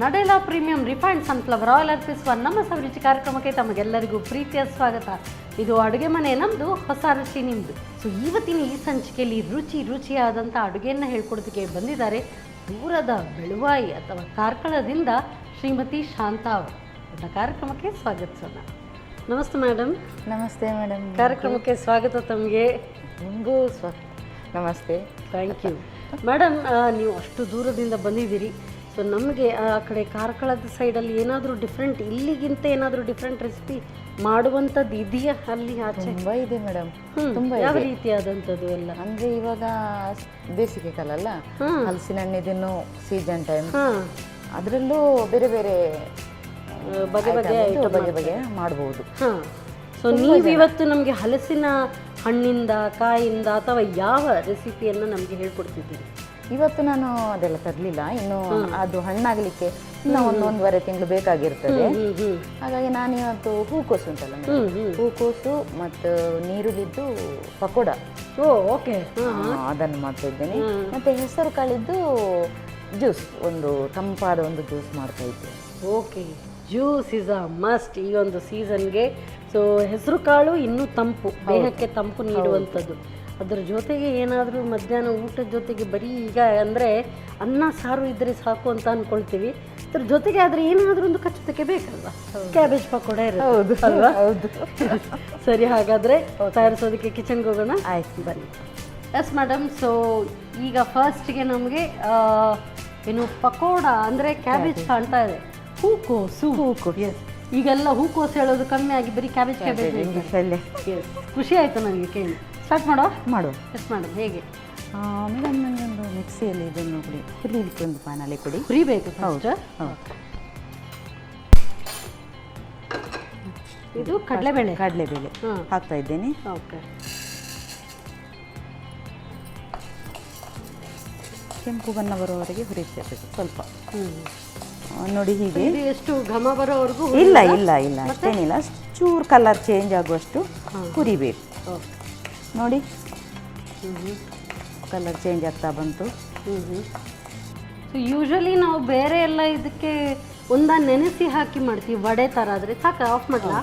ನಡೆಲಾ premium refined sunflower oil ಅರ್ಪಿಸುವ ನಮ್ಮ ಸವಿರುಚಿ ಕಾರ್ಯಕ್ರಮಕ್ಕೆ ತಮಗೆಲ್ಲರಿಗೂ ಪ್ರೀತಿಯ ಸ್ವಾಗತ. ಇದು ಅಡುಗೆ ಮನೆ ನಮ್ಮದು, ಹೊಸ ರುಚಿ ನಿಮ್ಮದು. ಸೊ ಇವತ್ತಿನ ಈ ಸಂಚಿಕೆಯಲ್ಲಿ ರುಚಿಯಾದಂಥ ಅಡುಗೆಯನ್ನು ಹೇಳ್ಕೊಡೋದಕ್ಕೆ ಬಂದಿದ್ದಾರೆ ದೂರದ ಬೆಳುವಾಯಿ ಅಥವಾ ಕಾರ್ಕಳದಿಂದ ಶ್ರೀಮತಿ ಶಾಂತಾ ಅವರು. ಕಾರ್ಯಕ್ರಮಕ್ಕೆ ಸ್ವಾಗತಿಸೋಣ. ನಮಸ್ತೆ ಮೇಡಮ್. ನಮಸ್ತೆ ಮೇಡಮ್. ಕಾರ್ಯಕ್ರಮಕ್ಕೆ ಸ್ವಾಗತ. ತಮಗೆ ನಿಮಗೂ ನಮಸ್ತೆ. Thank you madam. ನೀವು ಅಷ್ಟು ದೂರದಿಂದ ಬಂದಿದ್ದೀರಿ. ಸೊ ನಮಗೆ ಆ ಕಡೆ ಕಾರ್ಕಳದ ಸೈಡಲ್ಲಿ ಏನಾದರೂ ಡಿಫ್ರೆಂಟ್, ಇಲ್ಲಿಗಿಂತ ಏನಾದರೂ ಡಿಫ್ರೆಂಟ್ ರೆಸಿಪಿ ಮಾಡುವಂಥದ್ದು ಇದೆಯಾ ಅಲ್ಲಿ ಆಚೆ? ತುಂಬ ಇದೆ ಮೇಡಮ್. ತುಂಬ ಯಾವ ರೀತಿಯಾದಂಥದ್ದು ಎಲ್ಲ? ಅಂದರೆ ಇವಾಗ ಬೇಸಿಗೆ ಕಾಲ ಅಲ್ಲ, ಹಲಸಿನ ಹಣ್ಣಿದೇನು ಸೀಸನ್ ಟೈಮ್, ಅದರಲ್ಲೂ ಬೇರೆ ಬೇರೆ ಬಗೆ ಮಾಡ್ಬೋದು. ಹಾಂ. ಸೊ ನೀವು ಇವತ್ತು ನಮಗೆ ಹಲಸಿನ ಹಣ್ಣಿಂದ, ಕಾಯಿಂದ ಅಥವಾ ಯಾವ ರೆಸಿಪಿಯನ್ನು ನಮಗೆ ಹೇಳ್ಕೊಡ್ತಿದ್ದೀರಿ? ಇವತ್ತು ನಾನು ಅದೆಲ್ಲ ತರಲಿಲ್ಲ, ಇನ್ನು ಅದು ಹಣ್ಣಾಗಲಿಕ್ಕೆ ಇನ್ನೂ ಒಂದೂವರೆ ತಿಂಗಳು ಬೇಕಾಗಿರ್ತದೆ. ಹಾಗಾಗಿ ನಾನು ಇವತ್ತು ಹೂಕೋಸು ಉಂಟಲ್ಲ, ಹೂಕೋಸು ಮತ್ತು ನೀರುಳ್ಳಿದ್ದು ಪಕೋಡ, ಓಕೆ, ಅದನ್ನು ಮಾಡ್ತಾ ಇದ್ದೇನೆ. ಮತ್ತು ಹೆಸರು ಕಾಳಿದ್ದು ಜ್ಯೂಸ್, ಒಂದು ತಂಪಾದ ಒಂದು ಜ್ಯೂಸ್ ಮಾಡ್ತಾ ಇದ್ದೇನೆ. Okay, juice is a must ಈ ಒಂದು ಸೀಸನ್ಗೆ. ಸೊ ಹೆಸರು ಕಾಳು ಇನ್ನೂ ತಂಪು, ದೇಹಕ್ಕೆ ತಂಪು ನೀಡುವಂಥದ್ದು. ಅದರ ಜೊತೆಗೆ ಏನಾದರೂ ಮಧ್ಯಾಹ್ನ ಊಟದ ಜೊತೆಗೆ ಬರೀ ಈಗ ಅಂದರೆ ಅನ್ನ ಸಾರು ಇದ್ದರೆ ಸಾಕು ಅಂತ ಅಂದ್ಕೊಳ್ತೀವಿ. ಅದ್ರ ಜೊತೆಗೆ ಆದರೆ ಏನಾದರೂ ಒಂದು ಕಚ್ಚುತ್ತಕ್ಕೆ ಬೇಕಲ್ವಾ? ಕ್ಯಾಬೇಜ್ ಪಕೋಡ ಇರುತ್ತೆ ಅಲ್ವಾ? ಹೌದು. ಸರಿ, ಹಾಗಾದರೆ ತಯಾರಿಸೋದಕ್ಕೆ ಕಿಚನ್ಗೆ ಹೋಗೋಣ. ಆಯ್ತು, ಬನ್ನಿ. Yes madam. ಸೊ ಈಗ ಫಸ್ಟ್ಗೆ ನಮಗೆ ಏನು ಪಕೋಡ ಅಂದರೆ ಕ್ಯಾಬೇಜ್ ಕಾಣ್ತಾ ಇದೆ. ಹೂಕೋಸು. ಎಸ್, ಈಗೆಲ್ಲ ಹೂಕೋಸು ಹೇಳೋದು ಕಮ್ಮಿ ಆಗಿ ಬರೀ ಕ್ಯಾಬೇಜ್ ಎಸ್, ಖುಷಿ ಆಯಿತು ನನಗೆ ಕೇಳಿ. ಸ್ಟಾರ್ಟ್ ಮಾಡುವ. ಎಸ್ ಮೇಡಮ್, ಹೇಗೆ? ಮೇಡಮ್, ನನಗೊಂದು ಮಿಕ್ಸಿಯಲ್ಲಿ ಇದನ್ನು ಹುರಿಲಿಕ್ಕೆ ಒಂದು ಪಾನಲ್ಲಿ ಕೊಡಿ. ಹುರಿಬೇಕು? ಹೌದು. ಇದು ಕಡಲೆಬೇಳೆ ಹಾಕ್ತಾ ಇದ್ದೇನೆ. ಓಕೆ. ಕೆಂಪು ಬಣ್ಣ ಬರೋವರೆಗೆ ಹುರಿಬೇಕು ಸ್ವಲ್ಪ. ನೋಡಿ ಹೀಗೆ. ಎಷ್ಟು ಘಮ ಬರೋವರೆಗೂ? ಇಲ್ಲ, ಅಷ್ಟೇನಿಲ್ಲ, ಚೂರು ಕಲರ್ ಚೇಂಜ್ ಆಗುವಷ್ಟು ಹುರಿಬೇಕು. ನೋಡಿ, ಕಲರ್ ಚೇಂಜ್ ಆಗ್ತಾ ಬಂತು. ಸೊ ಯೂಶಲಿ ನಾವು ಬೇರೆ ಎಲ್ಲ ಇದಕ್ಕೆ ನೆನೆಸಿ ಹಾಕಿ ಮಾಡ್ತೀವಿ, ವಡೆ ಥರ. ಆದರೆ ಸಾಕ, ಆಫ್ ಮಾಡಲಾ?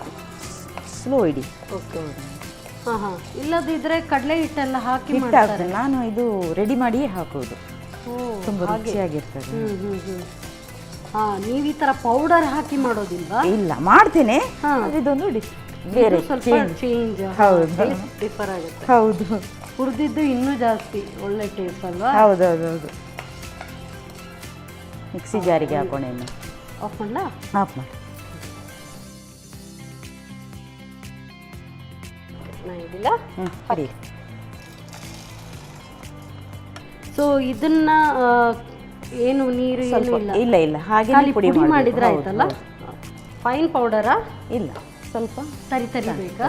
ಸ್ಲೋ ಇಡಿ. ಓಕೆ. ಹಾಂ, ಇಲ್ಲದಿದ್ದರೆ ಕಡಲೆ ಹಿಟ್ಟೆಲ್ಲ ಹಾಕಿ ಮಾಡ್ತಾರೆ. ನಾನು ಇದು ರೆಡಿ ಮಾಡಿಯೇ ಹಾಕೋದು, ತುಂಬ ರುಚಿಯಾಗಿರ್ತದೆ. ಹಾಂ, ನೀವು ಈ ಥರ ಪೌಡರ್ ಹಾಕಿ ಮಾಡೋದಿಲ್ವಾ? ಇಲ್ಲ, ಮಾಡ್ತೇನೆ. ಇದೊಂದು ಬೇರೆ ಚೇಂಜ್, ಹೌದು, ಡಿಫರ್ ಆಗುತ್ತೆ. ಹೌದು, ಹುರಿದಿದ್ದು ಇನ್ನೂ ಜಾಸ್ತಿ ಒಳ್ಳೆ ಟೇಸ್ಟ್ ಅಲ್ವಾ? ಹೌದೌದು. ಮಿಕ್ಸಿ ಜಾರಿಗೆ ಹಾಕೋಣ. ಇನ್ನು ಆಫ್ ಮಾಡಲಾ? ಆಫ್ ಮಾಡಿ. ಇದಿಲ್ಲ. ಸರಿ. ಸೊ ಇದನ್ನ ಏನು ನೀರು ಏನು ಇಲ್ಲ, ಹಾಗೆ ಪುಡಿ ಮಾಡಿದ್ರೆ ಆಯ್ತಲ್ಲ? ಫೈನ್ ಪೌಡರಾ? ಇಲ್ಲ, ಸ್ವಲ್ಪ ತರಿ ಬೇಕಾ?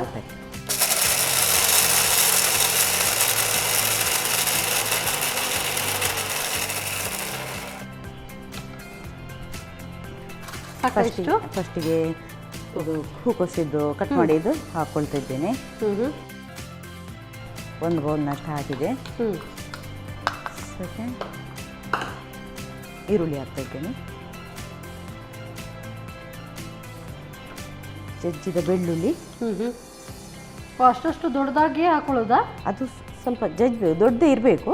ಫಸ್ಟಿಗೆ ಇದು ಹೂಕೋಸಿದ್ದು ಕಟ್ ಮಾಡಿದ್ದು ಹಾಕ್ಕೊಳ್ತಾ ಇದ್ದೇನೆ. ಒಂದು ಬೌಲ್ನಷ್ಟು ಹಾಕಿದೆ. ಸೆಕೆಂಡ್ ಈರುಳ್ಳಿ ಹಾಕ್ತಾ ಇದ್ದೇನೆ. ಜಜ್ಜಿದ ಬೆಳ್ಳುಳ್ಳಿ. ಅಷ್ಟು ದೊಡ್ಡದಾಗಿ ಹಾಕೊಳ್ಳೋದಾ? ಅದು ಸ್ವಲ್ಪ ಜಜ್ಬೇಕು, ದೊಡ್ಡ ಇರಬೇಕು.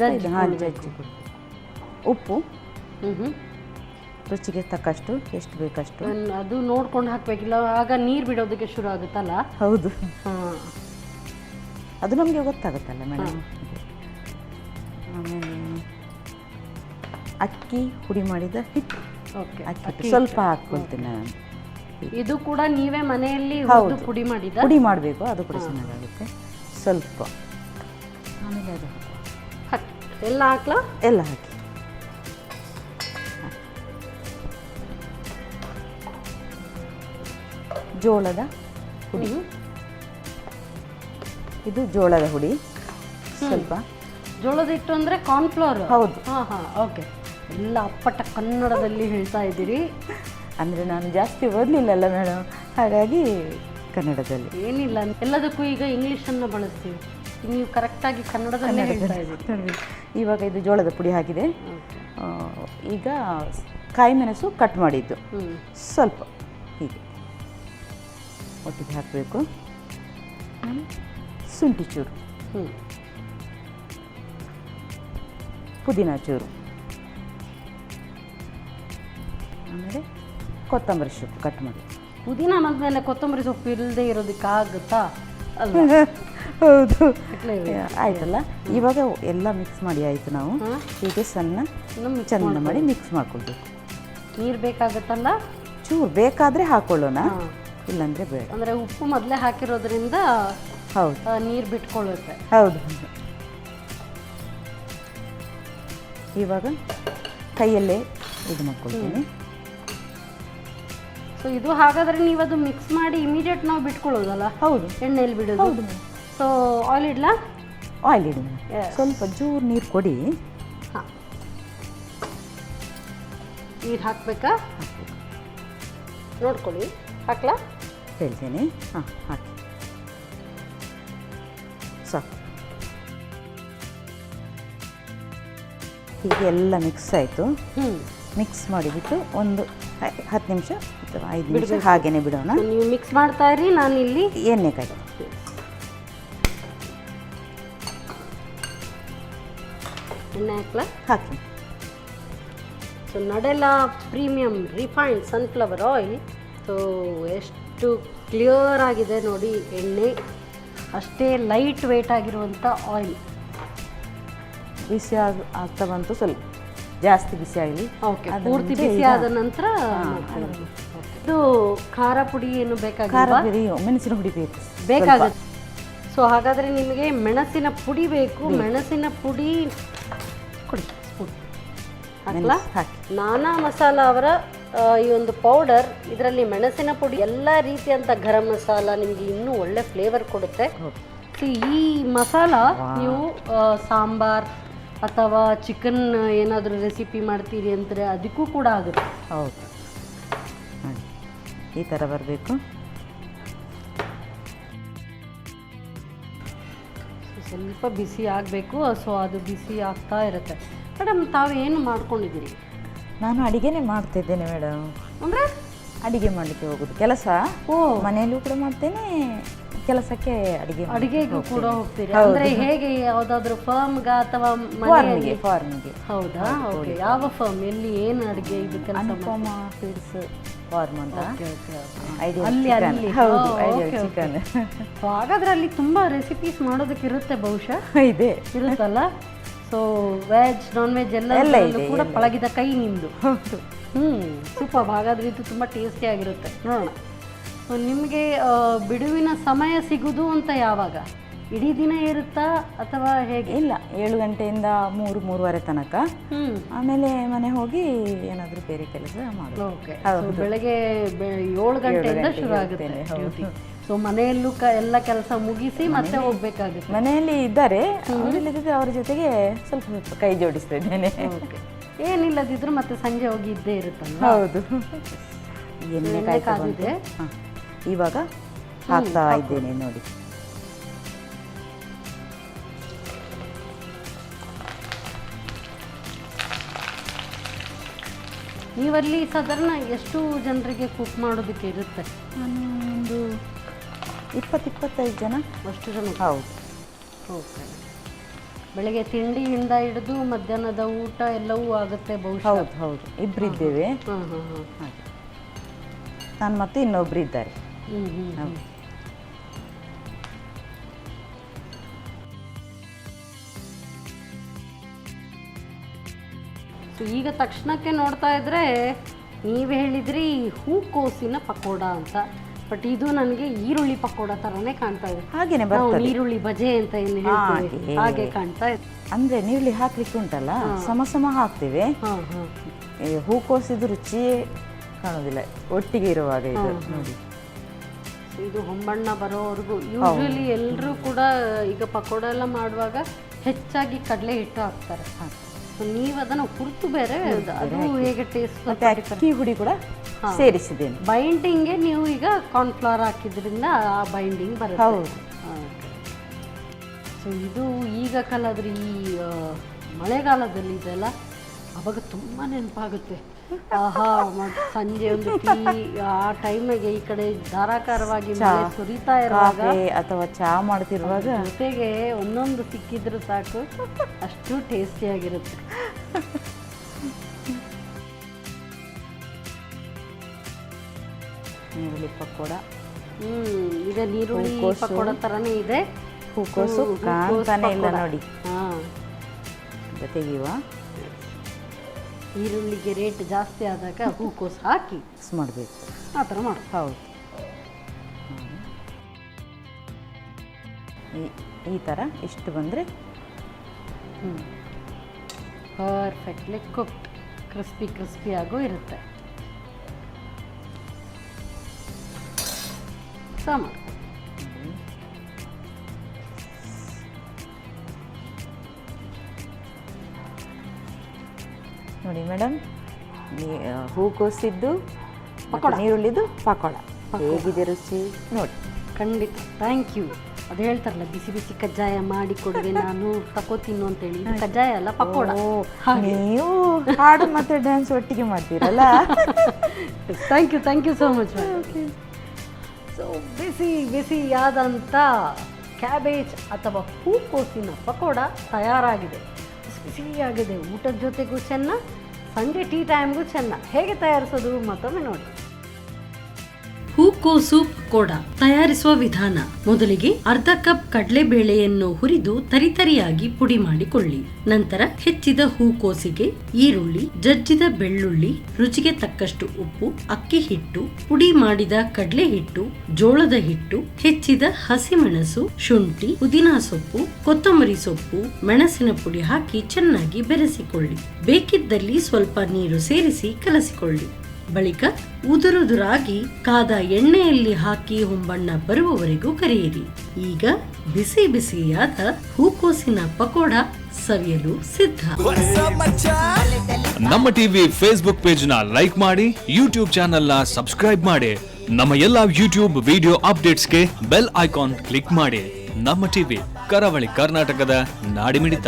ಜಜ್ಜಿ. ಉಪ್ಪು ರುಚಿಗೆ ತಕ್ಕಷ್ಟು, ಎಷ್ಟು ಬೇಕಷ್ಟು. ಅದು ನೋಡ್ಕೊಂಡು ಹಾಕಬೇಕಿಲ್ಲ, ಆಗ ನೀರು ಬಿಡೋದಕ್ಕೆ ಶುರು ಆಗುತ್ತಲ್ಲ? ಹೌದು. ಅದು ನಮಗೆ ಗೊತ್ತಾಗುತ್ತಲ್ಲ ಮೇಡಮ್. ಆಮೇಲೆ ಅಕ್ಕಿ ಪುಡಿ ಮಾಡಿದ ಹಿಟ್ಟು. ಓಕೆ, ಅಕ್ಕಿ ಸ್ವಲ್ಪ ಹಾಕ್ಕೊಳ್ತೇನೆ ನಾನು. ಇದು ಕೂಡ ನೀವೇ ಮನೆಯಲ್ಲಿ ಪುಡಿ ಮಾಡಬೇಕು, ಅದು ಕೂಡ ಚೆನ್ನಾಗಾಗುತ್ತೆ. ಸ್ವಲ್ಪ ಆಮೇಲೆ ಅದು ಎಲ್ಲ ಹಾಕ್ಲಾ? ಎಲ್ಲ ಹಾಕಿ. ಜೋಳದ ಹುಡಿ. ಇದು ಜೋಳದ ಹುಡಿ. ಸ್ವಲ್ಪ ಜೋಳದ ಹಿಟ್ಟು ಅಂದರೆ ಕಾರ್ನ್ಫ್ಲವರ್? ಹೌದು. ಓಕೆ. ಎಲ್ಲ ಅಪ್ಪಟ ಕನ್ನಡದಲ್ಲಿ ಹೇಳ್ತಾ ಇದ್ದೀರಿ. ಅಂದರೆ ನಾನು ಜಾಸ್ತಿ ಓದಲಿಲ್ಲಲ್ಲ ಮೇಡಮ್, ಹಾಗಾಗಿ ಕನ್ನಡದಲ್ಲಿ. ಏನಿಲ್ಲ, ಎಲ್ಲದಕ್ಕೂ ಈಗ ಇಂಗ್ಲೀಷನ್ನು ಬಳಸ್ತೀವಿ, ನೀವು ಕರೆಕ್ಟಾಗಿ ಕನ್ನಡದಲ್ಲೇ ಹೇಳ್ತಾ ಇದ್ದೀರಿ. ಇವಾಗ ಇದು ಜೋಳದ ಪುಡಿ ಹಾಕಿದೆ. ಈಗ ಕಾಯಿ ಮೆಣಸು ಕಟ್ ಮಾಡಿದ್ದು ಹ್ಞೂ ಸ್ವಲ್ಪ ಹೀಗೆ ಒಟ್ಟಿಗೆ ಹಾಕಬೇಕು. ಶುಂಠಿ ಚೂರು, ಹ್ಞೂ ಪುದೀನ ಚೂರು, ಆಮೇಲೆ ಕೊತ್ತಂಬರಿ ಸೊಪ್ಪು ಕಟ್ ಮಾಡಿ. ಪುದೀನ ಮದ್ಮೇಲೆ ಕೊತ್ತಂಬರಿ ಸೊಪ್ಪು ಇಲ್ಲದೆ ಇರೋದಕ್ಕಾಗುತ್ತಾ ಅಲ್ವಾ? ಹೌದು, ಇಟ್ಲೇ ಆಯ್ತಲ್ಲ. ಇವಾಗ ಎಲ್ಲ ಮಿಕ್ಸ್ ಮಾಡಿ ಆಯಿತು. ನಾವು ಹೀಗೆ ಸಣ್ಣ ಚೆಂದ ಮಾಡಿ ಮಿಕ್ಸ್ ಮಾಡ್ಕೊಳ್ಬೇಕು. ನೀರು ಬೇಕಾಗುತ್ತಲ್ಲ? ಚೂರು ಬೇಕಾದರೆ ಹಾಕೊಳ್ಳೋಣ, ಹಾಂ. ಇಲ್ಲಾಂದರೆ ಬೇಡ. ಅಂದರೆ ಉಪ್ಪು ಮೊದಲೇ ಹಾಕಿರೋದ್ರಿಂದ ಹೌದು ನೀರು ಬಿಟ್ಕೊಳ್ಳುತ್ತೆ. ಹೌದು. ಇವಾಗ ಕೈಯಲ್ಲೇ ಇದು ಮಾಡ್ಕೊಳ್ತೀನಿ. ಸೊ ಇದು ಹಾಗಾದರೆ ನೀವು ಅದು ಮಿಕ್ಸ್ ಮಾಡಿ ಇಮಿಡಿಯೇಟ್ ನಾವು ಬಿಟ್ಕೊಳ್ಳೋದಲ್ಲ? ಹೌದು, ಎಣ್ಣೆಯಲ್ಲಿ ಬಿಡೋದು. ಹೌದು. ಸೊ ಆಯಿಲ್ ಇಡ್ಲಾ? ಆಯಿಲ್ ಇಡಿ. Yes. ಸ್ವಲ್ಪ ಜೂರು ನೀರು ಕೊಡಿ. ಹಾಂ, ನೀರು ಹಾಕಬೇಕಾ? ನೋಡ್ಕೊಳ್ಳಿ. ಹಾಕ್ಲಾ? ಹೇಳ್ತೇನೆ. ಹಾಂ, ಹಾಕಿ ಸಾಕು. ಹೀಗೆ ಎಲ್ಲ ಮಿಕ್ಸ್ ಆಯಿತು. ಹ್ಞೂ. ಮಿಕ್ಸ್ ಮಾಡಿಬಿಟ್ಟು ಒಂದು 10 ನಿಮಿಷ ಅಥವಾ 5 ನಿಮಿಷ ಹಾಗೇನೆ ಬಿಡೋಣ. ನೀವು ಮಿಕ್ಸ್ ಮಾಡ್ತಾ ಇರಿ, ನಾನು ಇಲ್ಲಿ ಎಣ್ಣೆ ಕಾಯಿ ಎಣ್ಣೆ ಹಾಕ್ಲಾ? ಹಾಕಿ. ಸೊ ನಡೆಲ್ಲ premium refined sunflower oil. So ಎಷ್ಟು ಕ್ಲಿಯರ್ ಆಗಿದೆ ನೋಡಿ ಎಣ್ಣೆ, ಅಷ್ಟೇ ಲೈಟ್ ವೇಟ್ ಆಗಿರುವಂಥ ಆಯಿಲ್. ಬಿಸಿ ಆಗ್ತಾ ಬಂತು, ಸ್ವಲ್ಪ ಜಾಸ್ತಿ ಬಿಸಿ ಆಗಲಿ. ಓಕೆ, ಪೂರ್ತಿ ಬಿಸಿ ಆದ ನಂತರ ಇದು ಖಾರ ಪುಡಿ ಏನು ಖಾರ ಬೇಕಾಗಿಲ್ಲ? ಪುಡಿ, ಮೆಣಸಿನ ಹುಡಿ ಬೇಕು, ಬೇಕಾಗುತ್ತೆ. ಸೊ ಹಾಗಾದರೆ ನಿಮಗೆ ಮೆಣಸಿನ ಪುಡಿ ಬೇಕು. ಮೆಣಸಿನ ಪುಡಿ ಕೊಡಿ, ಸ್ಪೂನ್ ಹಾಕ್ಲಾ? ಹಾಕಿ. ನಾನಾ ಮಸಾಲ ಅವರ ಈ ಒಂದು ಪೌಡರ್, ಇದರಲ್ಲಿ ಮೆಣಸಿನ ಪುಡಿ, ಎಲ್ಲ ರೀತಿಯಂಥ ಗರಂ ಮಸಾಲ ನಿಮಗೆ ಇನ್ನೂ ಒಳ್ಳೆ ಫ್ಲೇವರ್ ಕೊಡುತ್ತೆ. ಈ ಮಸಾಲ ನೀವು ಸಾಂಬಾರ್ ಅಥವಾ ಚಿಕನ್ ಏನಾದರೂ ರೆಸಿಪಿ ಮಾಡ್ತೀರಿ ಅಂದರೆ ಅದಕ್ಕೂ ಕೂಡ ಆಗುತ್ತೆ. ಹೌದು, ಈ ಥರ ಬರಬೇಕು. ಸ್ವಲ್ಪ ಬಿಸಿ ಆಗಬೇಕು. ಸೊ ಅದು ಬಿಸಿ ಆಗ್ತಾ ಇರುತ್ತೆ. ಮೇಡಮ್, ತಾವು ಏನು ಮಾಡ್ಕೊಂಡಿದ್ದೀರಿ? ನಾನು ಅಡಿಗೆನೇ ಮಾಡ್ತಿದ್ದೇನೆ ಮೇಡಮ್. ಅಂದರೆ ಅಡಿಗೆ ಮಾಡಲಿಕ್ಕೆ ಹೋಗೋದು ಕೆಲಸ. ಓ, ಮನೆಯಲ್ಲೂ ಕೂಡ ಮಾಡ್ತೇನೆ, ಕೆಲಸಕ್ಕೆ ಅಡಿಗೆಗೂ ಕೂಡ ಹೋಗ್ತೀರಿ? ಅಂದರೆ ಹೇಗೆ, ಯಾವುದಾದ್ರೂ ಫರ್ಮ್ಗ ಅಥವಾ ಮನೆಯಲ್ಲಿ? ಫಾರ್ಮಿಗೆ. ಹೌದಾ? ಓಕೆ. ಯಾವ ಫರ್ಮ್, ಎಲ್ಲಿ, ಏನು ಅಡಿಗೆ ಇದು ಕೆಲಸ? ಅನುಪಮ ಫೀಡ್ಸ್ ಫಾರ್ಮ್ ಅಂತ. ಅಲ್ಲಿ ಅಲ್ಲಿ ಹೌದು, ಐಡಿಯಲ್ ಚಿಕನ್. ಹಾಗಾದ್ರೆ ಅಲ್ಲಿ ತುಂಬ ರೆಸಿಪೀಸ್ ಮಾಡೋದಕ್ಕೆ ಇರುತ್ತೆ ಬಹುಶಃ? ಇದೆ, ಇರುತ್ತಲ್ಲ. ಸೊ ವೆಜ್ ನಾನ್ ವೆಜ್ ಎಲ್ಲ ಕೂಡ ಪಳಗಿದ ಕೈ ನಿಮ್ಮದು. ಹೌದು. ಸೂಪರ್. ಹಾಗಾದ್ರೆ ಇದು ತುಂಬ ಟೇಸ್ಟಿಯಾಗಿರುತ್ತೆ. ನೋಡೋಣ. ಸೊ ನಿಮಗೆ ಬಿಡುವಿನ ಸಮಯ ಸಿಗೋದು ಅಂತ ಯಾವಾಗ? ಇಡೀ ದಿನ ಇರುತ್ತಾ ಅಥವಾ ಹೇಗೆ? ಇಲ್ಲ, 7 ಗಂಟೆಯಿಂದ 3-3:30 ತನಕ. ಆಮೇಲೆ ಮನೆ ಹೋಗಿ ಏನಾದರೂ ಬೇರೆ ಕೆಲಸ ಮಾಡೋದು. ಓಕೆ. ಬೆಳಗ್ಗೆ 7 ಗಂಟೆಯಿಂದ ಶುರು ಆಗುತ್ತೆ ಡ್ಯೂಟಿ. ಸೊ ಮನೆಯಲ್ಲೂ ಎಲ್ಲ ಕೆಲಸ ಮುಗಿಸಿ ಮತ್ತೆ ಹೋಗ್ಬೇಕಾಗುತ್ತೆ. ಮನೆಯಲ್ಲಿ ಇದ್ದಾರೆ, ಅವರಿಲ್ಲದಿದ್ದರೆ ಅವರ ಜೊತೆಗೆ ಸ್ವಲ್ಪ ಸ್ವಲ್ಪ ಕೈ ಜೋಡಿಸ್ತಾ ಇದ್ದೇನೆ. ಓಕೆ. ಏನಿಲ್ಲದಿದ್ರು ಮತ್ತೆ ಸಂಜೆ ಹೋಗಿ ಇದ್ದೇ ಇರುತ್ತಲ್ಲ? ಹೌದು. ಎಣ್ಣೆ ಕಾಯ್ದಿದೆ. ಹಾಂ, ಇವಾಗ ಹಾಕ್ತಾ ಇದ್ದೇನೆ ನೋಡಿ. ನೀವಲ್ಲಿ ಸಾಧಾರಣ ಎಷ್ಟು ಜನರಿಗೆ ಕುಕ್ ಮಾಡೋದಕ್ಕೆ ಇರುತ್ತೆ? ನಾನು ಒಂದು 20-25 ಜನ. ಅಷ್ಟು ಜನ? ಹೌದು. ಓಕೆ. ಬೆಳಗ್ಗೆ ತಿಂಡಿಯಿಂದ ಹಿಡಿದು ಮಧ್ಯಾಹ್ನದ ಊಟ ಎಲ್ಲವೂ ಆಗುತ್ತೆ ಬಹುಶಃ? ಹೌದು ಹೌದು, ಇಬ್ಬರಿದ್ದೇವೆ. ಹಾಂ ಹಾಂ ಹಾಂ. ಹಾಗೆ ನಾನು ಮತ್ತು ಇನ್ನೊಬ್ರು ಇದ್ದಾರೆ. ಹೌದು. ಸೊ ಈಗ ತಕ್ಷಣಕ್ಕೆ ನೋಡ್ತಾ ಇದ್ರೆ ನೀವು ಹೇಳಿದ್ರಿ ಹೂಕೋಸಿನ ಪಕೋಡ ಅಂತ, ಬಟ್ ಇದು ನನಗೆ ಈರುಳ್ಳಿ ಪಕೋಡ ಥರನೇ ಕಾಣ್ತಾ ಇದೆ. ಹಾಗೇನೆ ಬರ್ತದೆ, ಈರುಳ್ಳಿ ಬಜೆ ಅಂತ ಏನು ಹೇಳ್ತೀವಿ ಹಾಗೆ ಕಾಣ್ತಾ ಇದೆ. ಅಂದರೆ ನೀರುಳ್ಳಿ ಹಾಕ್ಲಿಕ್ಕೆ ಉಂಟಲ್ಲ, ಸಮ ಹಾಕ್ತೇವೆ. ಹೂಕೋಸಿದು ರುಚಿಯೇ ಕಾಣೋದಿಲ್ಲ ಒಟ್ಟಿಗೆ ಇರುವಾಗ. ಇದು ನೋಡಿ, ಇದು ಹೊಂಬಣ್ಣ ಬರೋವರೆಗೂ ಯೂಶಲಿ ಎಲ್ಲರೂ ಕೂಡ ಈಗ ಪಕೋಡ ಎಲ್ಲ ಮಾಡುವಾಗ ಹೆಚ್ಚಾಗಿ ಕಡಲೆ ಹಿಟ್ಟು ಹಾಕ್ತಾರೆ. ನೀವು ಅದನ್ನು ಹುರಿದು ಬೇರೆ ಅದು ಹೇಗೆ ಟೇಸ್ಟ್? ಅಕ್ಕಿ ಹುಡಿ ಕೂಡ ಸೇರಿಸಿದ್ದೇನೆ. ಬೈಂಡಿಂಗ್ಗೆ ನೀವು ಈಗ ಕಾರ್ನ್ಫ್ಲವರ್ ಹಾಕಿದ್ರಿಂದ ಆ ಬೈಂಡಿಂಗ್ ಬರುತ್ತೆ. ಹೌದು. ಸೊ ಇದು ಈಗ ಕಲಾದ್ರೆ ಈ ಮಳೆಗಾಲದಲ್ಲಿ ಇದೆಲ್ಲ ಅವಾಗ ತುಂಬ ನೆನಪಾಗುತ್ತೆ. ಆಹಾ, ಮತ್ತೆ ಸಂಜೆ ಒಂದು ಟೀ ಆ ಟೈಮಿಗೆ ಈ ಕಡೆ ಧಾರಾಕಾರವಾಗಿ ಮಳೆ ಸುರಿತಾ ಇರುವಾಗ ಕಾಫಿ ಅಥವಾ ಚಹಾ ಮಾಡ್ತಿರುವಾಗ ಜೊತೆಗೆ ಒಂದೊಂದು ಸಿಕ್ಕಿದ್ರು ಸಾಕು, ಅಷ್ಟು ಟೇಸ್ಟಿಯಾಗಿರುತ್ತೆ. ನೀರುಳ್ಳಿ ಪಕೋಡ. ಇದೆ ನೀರುಳ್ಳಿ ಪಕೋಡ ಥರನೇ ಇದೆ. ಹೂಕೋಸು ಕಾಣ್ತಾನೆ ಇಲ್ಲ ನೋಡಿ. ಹಾಂ, ತೆಗಿಯುವ. ಈರುಳ್ಳಿಗೆ ರೇಟ್ ಜಾಸ್ತಿ ಆದಾಗ ಹೂಕೋಸು ಹಾಕಿ ಮಾಡಬೇಕು, ಆ ಥರ ಮಾಡಿ. ಹೌದು, ಈ ಥರ ಇಷ್ಟು ಬಂದರೆ ಪರ್ಫೆಕ್ಟ್ಲಿ ಕುಕ್ಡ್, ಕ್ರಿಸ್ಪಿಯಾಗೂ ಇರುತ್ತೆ. ಸಾಂಬಾರು ನೋಡಿ ಮೇಡಮ್, ಹೂಕೋಸಿದ್ದು ಪಕೋಡ, ನೀರುಳ್ಳಿದ್ದು ಪಕೋಡ ಹೇಗಿದೆ ರುಚಿ ನೋಡಿ. ಖಂಡಿತ, ಥ್ಯಾಂಕ್ ಯು. ಅದು ಹೇಳ್ತಾರಲ್ಲ, ಬಿಸಿ ಬಿಸಿ ಕಜ್ಜಾಯ ಮಾಡಿ ಕೊಡುವೆ ನಾನು ತಕೋತೀನಿ ಅಂತೇಳಿ. ಇದು ಕಜ್ಜಾಯ ಅಲ್ಲ, ಪಕೋಡ. ನೀವು ಹಾಡು ಮತ್ತು ಡ್ಯಾನ್ಸ್ ಒಟ್ಟಿಗೆ ಮಾಡ್ತೀರಲ್ಲ. Thank you so much. So ಬಿಸಿಯಾದಂಥ ಕ್ಯಾಬೇಜ್ ಅಥವಾ ಹೂಕೋಸಿನ ಪಕೋಡ ತಯಾರಾಗಿದೆ. ಬಿಸಿಯಾಗಿದೆ, ಊಟದ ಜೊತೆಗೂ ಚೆನ್ನ, ಸಂಜೆ ಟೀ ಟೈಮ್ಗೂ ಚೆನ್ನ. ಹೇಗೆ ತಯಾರಿಸೋದು ಮತ್ತೊಮ್ಮೆ ನೋಡಿ. ಹೂಕೋಸು ಪಕೋಡ ತಯಾರಿಸುವ ವಿಧಾನ: ಮೊದಲಿಗೆ ಅರ್ಧ ಕಪ್ ಕಡಲೆಬೇಳೆಯನ್ನು ಹುರಿದು ತರಿತರಿಯಾಗಿ ಪುಡಿ ಮಾಡಿಕೊಳ್ಳಿ. ನಂತರ ಹೆಚ್ಚಿದ ಹೂಕೋಸಿಗೆ ಈರುಳ್ಳಿ, ಜಜ್ಜಿದ ಬೆಳ್ಳುಳ್ಳಿ, ರುಚಿಗೆ ತಕ್ಕಷ್ಟು ಉಪ್ಪು, ಅಕ್ಕಿ ಹಿಟ್ಟು, ಪುಡಿ ಮಾಡಿದ ಕಡಲೆ ಹಿಟ್ಟು, ಜೋಳದ ಹಿಟ್ಟು, ಹೆಚ್ಚಿದ ಹಸಿಮೆಣಸು, ಶುಂಠಿ, ಪುದೀನಾ ಸೊಪ್ಪು, ಕೊತ್ತಂಬರಿ ಸೊಪ್ಪು, ಮೆಣಸಿನ ಪುಡಿ ಹಾಕಿ ಚೆನ್ನಾಗಿ ಬೆರೆಸಿಕೊಳ್ಳಿ. ಬೇಕಿದ್ದಲ್ಲಿ ಸ್ವಲ್ಪ ನೀರು ಸೇರಿಸಿ ಕಲಸಿಕೊಳ್ಳಿ. ಬಳಿಕ ಉದುರುದುರಾಗಿ ಕಾದ ಎಣ್ಣೆಯಲ್ಲಿ ಹಾಕಿ ಹೊಂಬಣ್ಣ ಬರುವವರೆಗೂ ಕರಿಯಿರಿ. ಈಗ ಬಿಸಿಯಾದ ಹೂಕೋಸಿನ ಪಕೋಡ ಸವಿಯಲು ಸಿದ್ಧ. ನಮ್ಮ ಟಿವಿ ಫೇಸ್ಬುಕ್ ಪೇಜ್ ನ ಲೈಕ್ ಮಾಡಿ, ಯೂಟ್ಯೂಬ್ ಚಾನೆಲ್ ನ ಸಬ್ಸ್ಕ್ರೈಬ್ ಮಾಡಿ. ನಮ್ಮ ಎಲ್ಲಾ ಯೂಟ್ಯೂಬ್ ವಿಡಿಯೋ ಅಪ್ಡೇಟ್ಸ್ಗೆ ಬೆಲ್ ಐಕಾನ್ ಕ್ಲಿಕ್ ಮಾಡಿ. ನಮ್ಮ ಟಿವಿ, ಕರಾವಳಿ ಕರ್ನಾಟಕದ ನಾಡಿಮಿಡಿತ.